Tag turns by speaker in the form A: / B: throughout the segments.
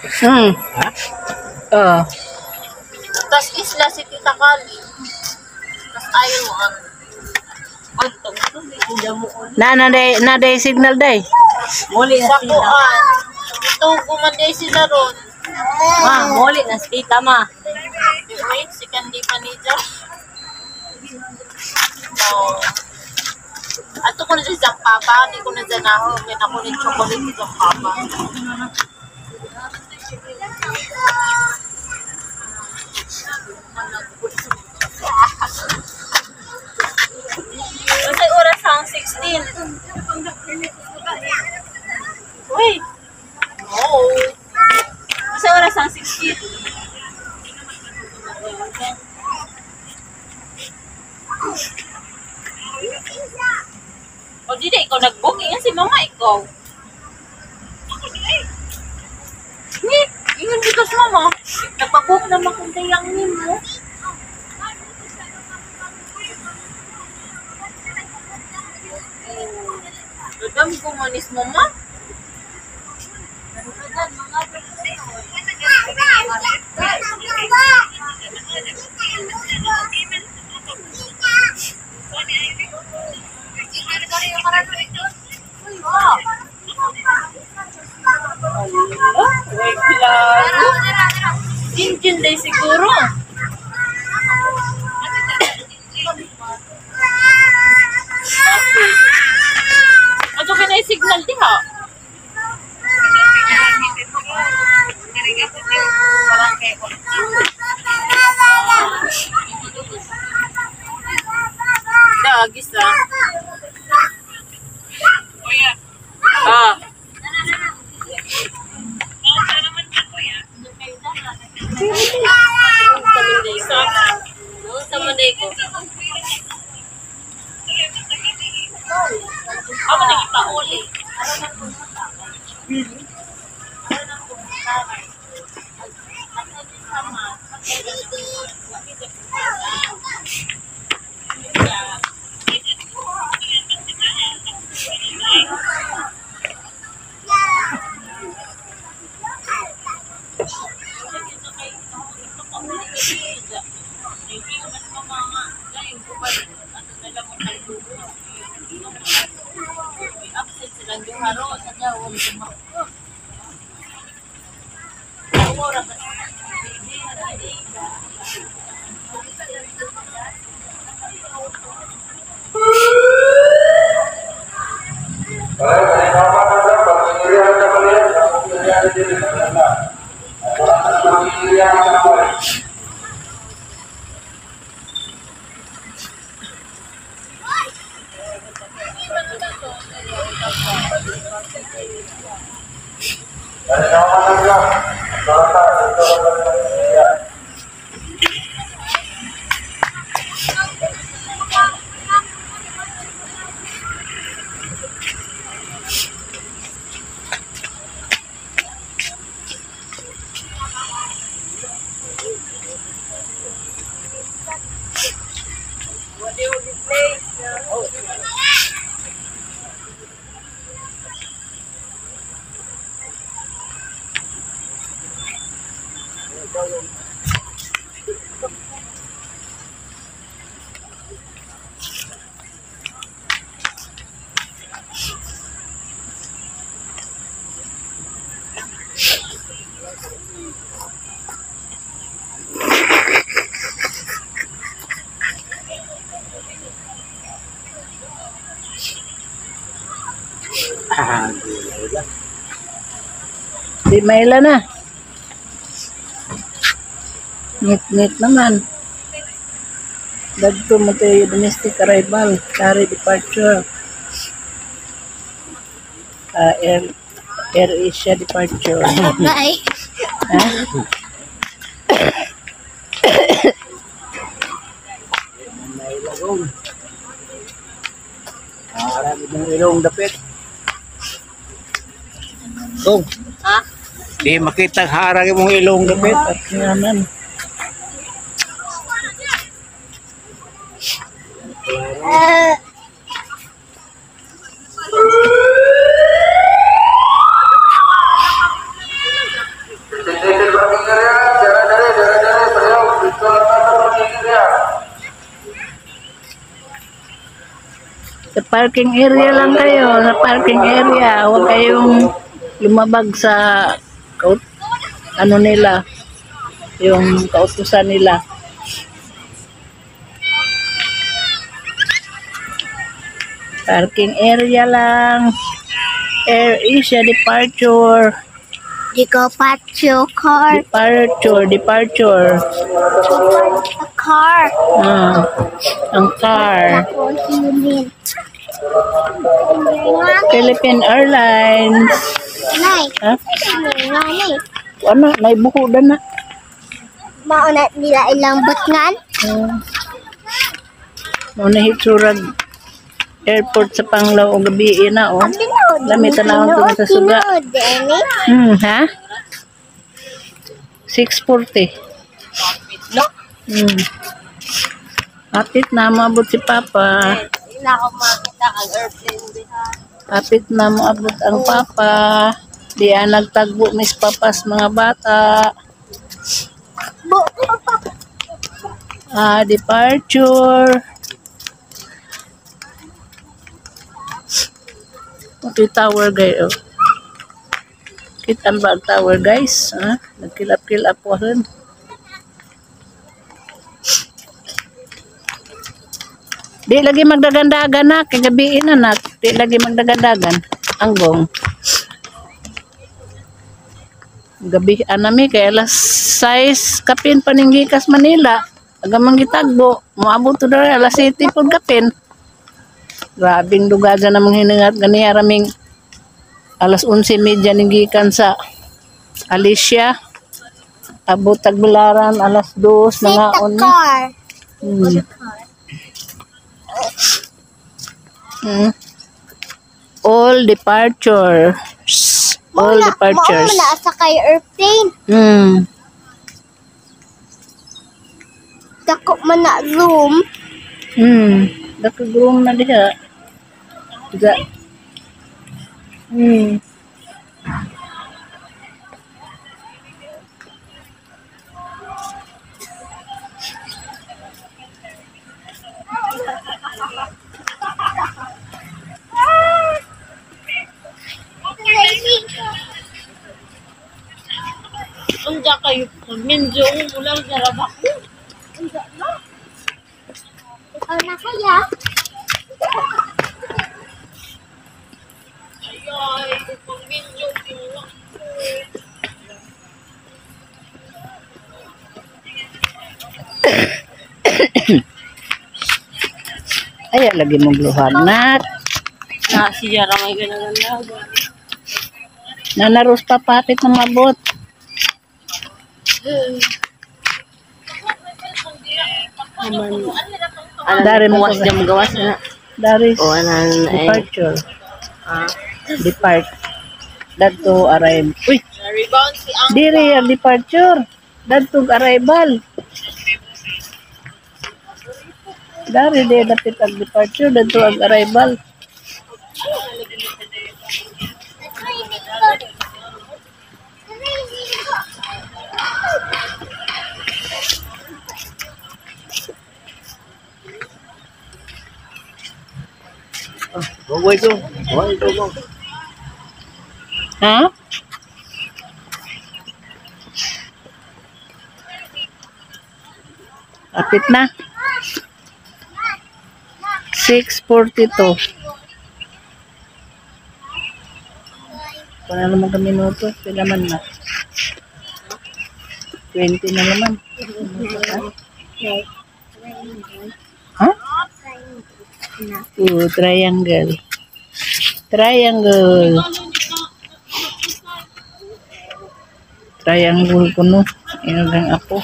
A: Ha? Oo.
B: Tas isla si Tita Kali. Tas ayaw mo ang antong.
A: Na day signal day.
C: Muli na
B: Sa
C: si tita.
B: kuan. Ito gumanday sila ron.
C: Ma, muli na si tita ma.
B: Wait, si Candy Panija. No. Ato ko na si Zang Papa. Hindi ko na dyan ako. Kaya ako ni chocolate ni Zang Papa. Masay oras ang 16. Uy! No! Masay oras ang 16. O di ikaw nag-book. Yan si mama ikaw. Ni, yun dito sa mama. Nagpa-book naman kung tayang mo. Dadam ko manis mama. Wait lang. Jinjin day siguro. Ato ka na signal di ha? Dagis ah. Ah. Sa Monday ko. Ako nakita uli. Absent silang juharo sa jawon sumakto. Ora ba?
A: Di maila na. Ngit-ngit naman. Dagto mo tayo domestic arrival, carry departure. Air Asia departure.
B: Bye.
A: Ha? Harap mong ilong dapit. Oh,
B: Ha?
A: di makita harap mong ilong dapit at naman.
D: Sa parking area lang kayo, sa parking area. Huwag kayong lumabag sa ano nila, yung kautusan nila. Parking area lang. Air Asia departure.
B: You go back to your car.
D: Departure.
B: A car.
D: Ang car.
B: What do you mean?
D: Philippine Airlines.
B: Nay.
D: Ha?
B: Nay.
D: Ano? May buhudan na.
B: Mauna nila ilang butngan.
D: Muna hitsurag airport sa Panglao o gabi na oh. Lamitan na ako sa suga. Ha? 6:40. Hapit na maabot si Papa.
C: Hindi na ako makita ang airplane diha.
D: Hapit na maabot ang Papa. Di nagtagbo mis papas mga bata. Departure. Okay, tower guys. Oh. Kita ba ang tower guys? Ha? Nagkilap-kilap po rin. Di lagi magdagandagan na. Kagabiin na na. Di lagi magdagandagan. Anggong. Gabi anami kay alas 6 kapin paninggikas Manila. Agamang gitagbo. Moabot to dara alas 7 pud kapin. Grabing dugagan namang hiningat gani araming alas 11:30 ning gikan sa Alicia. Abot Tagbilaran alas 2 mga on. All departures. All departures.
B: Mao na sa kay airplane. Dako man na room.
D: Dako room na diha. Diga.
C: Unja kayo minjong ulang jarabak.
B: Ikaw na kaya?
C: Ay, kung minjong yung
D: Ay, lagi mong luhagnat.
C: si Jara may ganaganda.
D: Nanaros pa papit na mabot. Dari mo
C: gawas jam gawas na.
D: Dari
C: O anan
D: departure. Depart. Dadto arrive. Uy,
C: rebound si ang
D: diri ang departure. Dadto arrival. Dari de dapit ang departure, dadto ang arrival. Ha? Apit na. 6:42. Para naman kami minuto. Pila man na. 20 na naman. Ha? Triangle. Triangle. Triangle ko no. Inagang ako.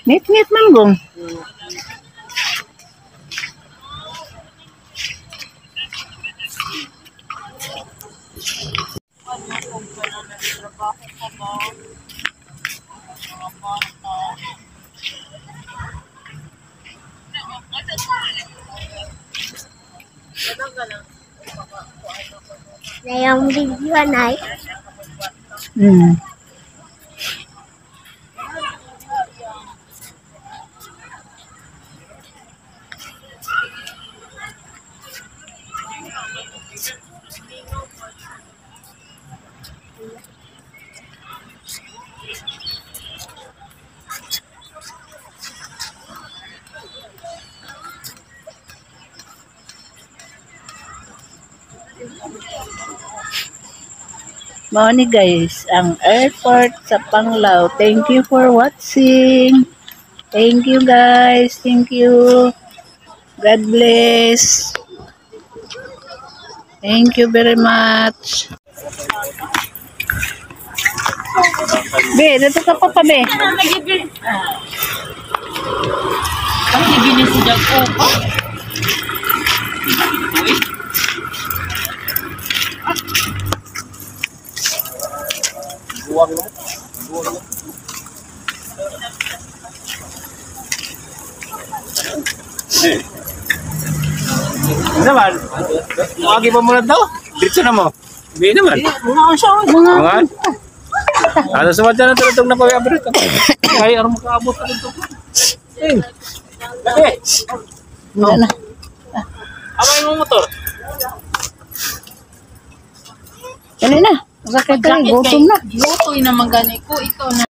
D: Ngit-ngit man gong.
B: Na yung video na
D: Mao ni guys, ang airport sa Panglao. Thank you for watching. Thank you guys. Thank you. God bless. Thank you very much. Be, dito ka pa Be.
C: Ang ibigin si Jaco.
A: Ano naman? Magi pa muna daw. Diretso na mo. Hindi naman. Mga. Ano sa madyan na tulad na pag-abrit ka? Kaya ano makaabot ka dito? Lagi.
D: Wala na.
A: Amay mo motor.
D: Dali na. Sakit ka, gutom na.
C: Lutoy na magani ko. Ikaw na.